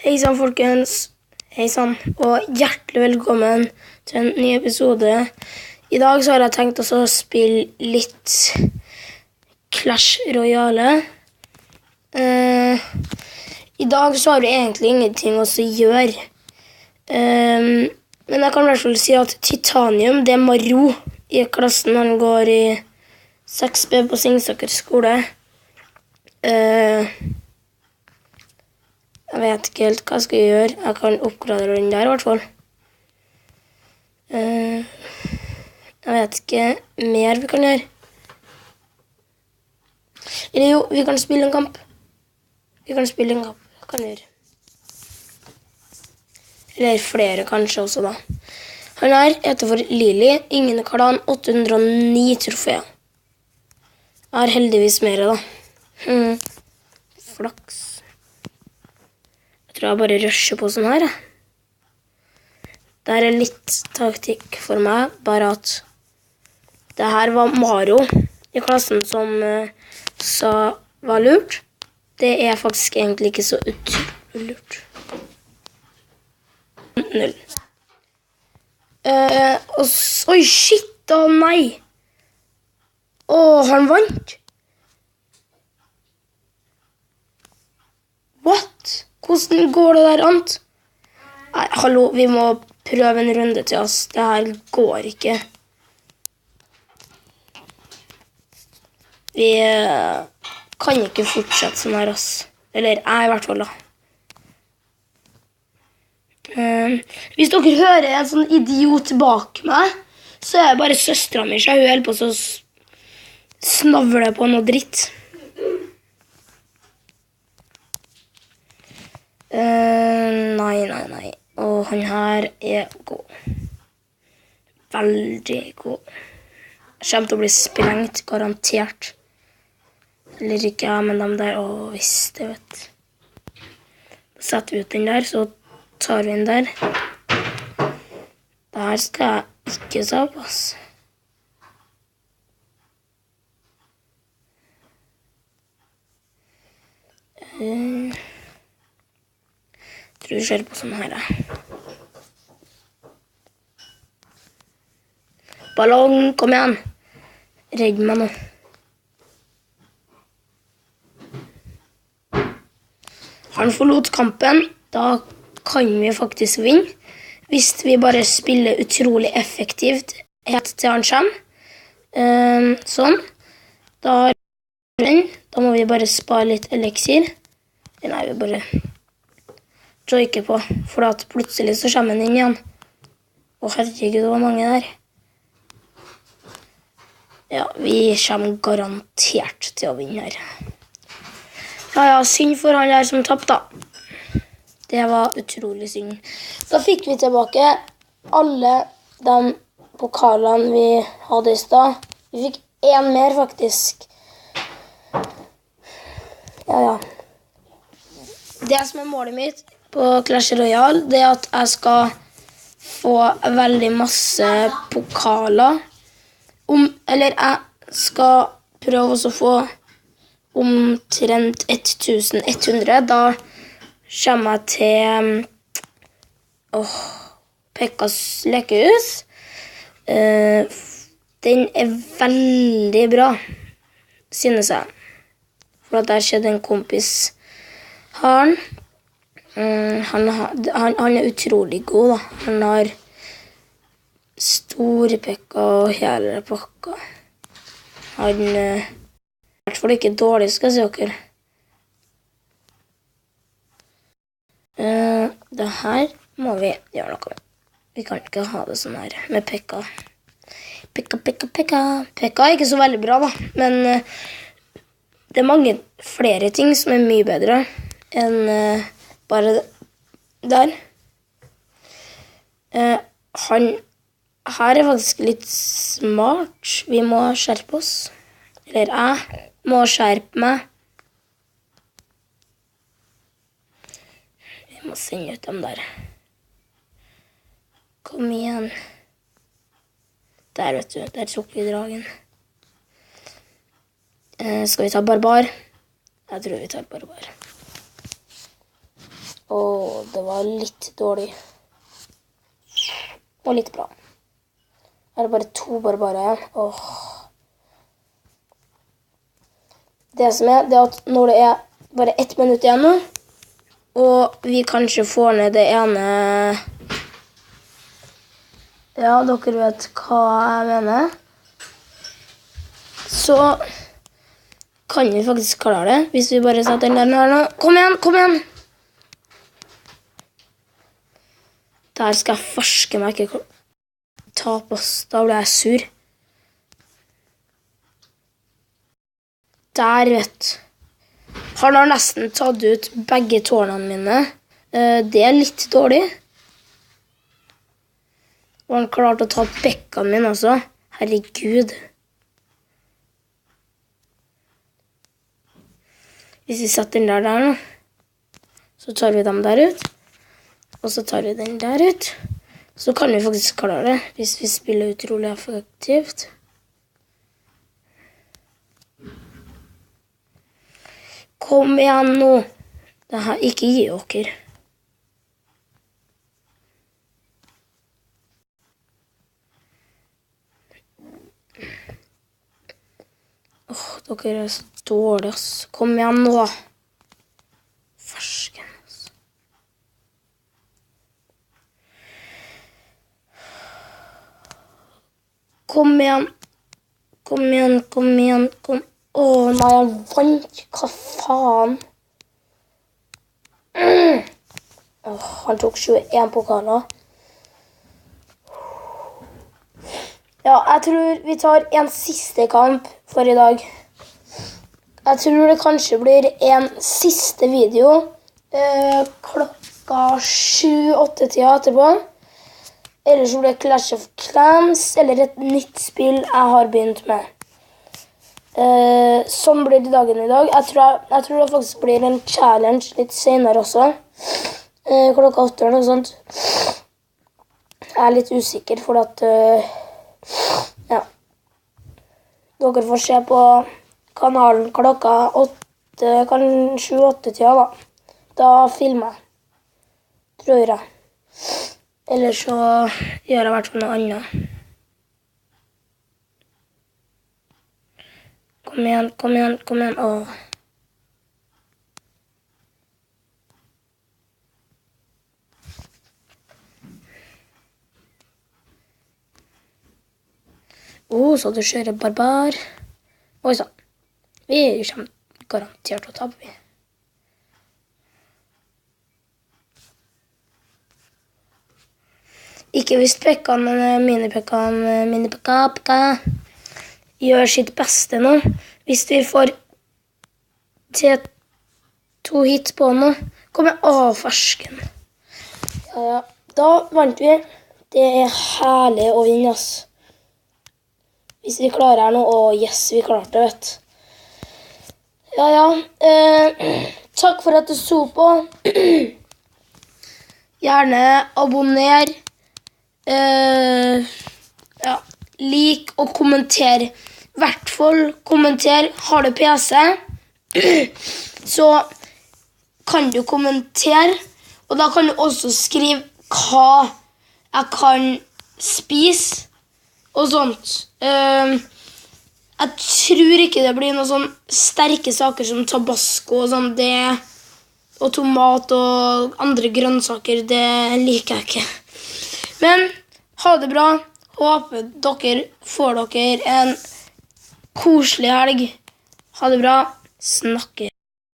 Hei sann, folkens. Hei sann, og hjertelig velkommen til en ny episode. I dag så har jeg tenkt å spille litt Clash Royale. I dag så har vi egentlig ingenting å gjøre. Men jeg kan i hvert fall si at Titanium, det er Maro i klassen. Han går i 6B på Singsaker skole. Jeg vet ikke helt hva jeg skal gjøre. Jeg kan oppgradere den der i hvert fall. Jeg vet ikke mer vi kan gjøre. Eller jo, vi kan spille en kamp. Hva kan vi gjøre? Eller flere kanskje også da. Han her heter for Lili. Ingen kaller han 809 troféer. Jeg har heldigvis mer da. Flaks. Jeg tror jeg bare rusher på sånn her. Dette er litt taktikk for meg, bare at det her var Maro i klassen som sa var lurt. Det er faktisk egentlig ikke så utrolig lurt. 0. Oi, shit da, nei! Han vant! What? Hvordan går det der, Ant? Nei, hallo, vi må prøve en runde til oss. Det her går ikke. Vi kan ikke fortsette sånn her, ass. Eller jeg i hvert fall, da. Hvis dere hører en sånn idiot bak meg, så er det bare søsteren min, så hun holder på å snavle på noe dritt. Nei. Og han her er god. Veldig god. Jeg kommer til å bli sprengt, garantert. Eller ikke, ja, men de der, visst, jeg vet. Da setter vi ut den der, så tar vi den der. Det her skal jeg ikke ta på, ass. Jeg tror vi ser på sånn her. Ballong, kom igjen. Redd meg nå. Han forlot kampen. Da kan vi faktisk vinne. Hvis vi bare spiller utrolig effektivt helt til han kommer. Sånn. Da må vi bare spare litt eliksir. Nei, vi bare joike på, for at plutselig så kommer han inn igjen. Herregud, det var mange der. Ja, vi kommer garantert til å vinne her. Ja, synd for han der som tappte da. Det var utrolig synd. Da fikk vi tilbake alle de pokalene vi hadde i sted. Vi fikk en mer faktisk. Ja. Det som er målet mitt på Clash Royale, det er at jeg skal få veldig masse pokaler. Eller jeg skal prøve å få omtrent 1100. Da kommer jeg til Pekkas lekehus. Den er veldig bra, synes jeg. For at der skjedde en kompis her. Han er utrolig god, da. Han har store pekka og hele pakka. Han er i hvert fall ikke dårlig, skal jeg si dere. Det her må vi gjøre noe med. Vi kan ikke ha det sånn her med pekka. Pekka. Pekka er ikke så veldig bra, da. Men det er mange flere ting som er mye bedre enn bare der. Han her er faktisk litt smart. Vi må skjerpe oss. Eller jeg må skjerpe meg. Vi må sende ut dem der. Kom igjen. Der, vet du. Der tok vi dragen. Skal vi ta barbar? Jeg tror vi tar barbar. det var litt dårlig. Og litt bra. Er det bare 2 barbarer igjen? Åh. Det som er, det er at når det er bare 1 minutt igjen nå, og vi kanskje får ned det ene... Ja, dere vet hva jeg mener. Så kan vi faktisk klare det, hvis vi bare setter den der nå. Kom igjen, kom igjen! Der skal jeg farske meg ikke ta på oss. Da blir jeg sur. Der, vet du. Han har nesten tatt ut begge tårnene mine. Det er litt dårlig. Og han klarte å ta bekkene mine også. Herregud. Hvis vi setter den der nå, så tar vi dem der ut. Og så tar vi den der ut. Så kan vi faktisk klare det, hvis vi spiller utrolig effektivt. Kom igjen nå. Det her, ikke gi dere. Dere er så dårlige, ass. Kom igjen nå. Fersken, ass. Kom igjen. Kom igjen, kom igjen, kom. Åh, nei, jeg vant. Hva faen? Han tok 21 pokaler. Ja, jeg tror vi tar en siste kamp for i dag. Jeg tror det kanskje blir en siste video klokka 7-8-tida etterpå. Eller så blir det Clash of Clans, eller et nytt spill jeg har begynt med. Sånn blir det dagen i dag. Jeg tror det faktisk blir en challenge litt senere også. Klokka 8 eller noe sånt. Jeg er litt usikker, for at... ja. Dere får se på kanalen klokka 8, kanskje 7-8-tida da. Da filmer jeg. Tror jeg. Eller så gjør jeg i hvert fall noe annet. Kom igjen, kom igjen, kom igjen. Åh. Så du kjører barbar. Oi, sånn. Vi kommer garantert å tape, vi. Ikke hvis pekkene, minipekka, gjør sitt beste nå. Hvis vi får til 2 hit på nå, kommer fersken. Ja, da vant vi. Det er herlig å vinne, ass. Hvis vi klarer her nå, yes, vi klarte det, vet du. Ja. Takk for at du så på. Gjerne abonner. Ja, lik og kommenter. I hvert fall kommenter. Har du PC, så kan du kommentere. Og da kan du også skrive hva jeg kan spise og sånt. Jeg tror ikke det blir noen sånn sterke saker som tabasco og sånn. Og tomat og andre grønnsaker, det liker jeg ikke. Men ha det bra. Håper dere får dere en koselig helg. Ha det bra. Snakkes.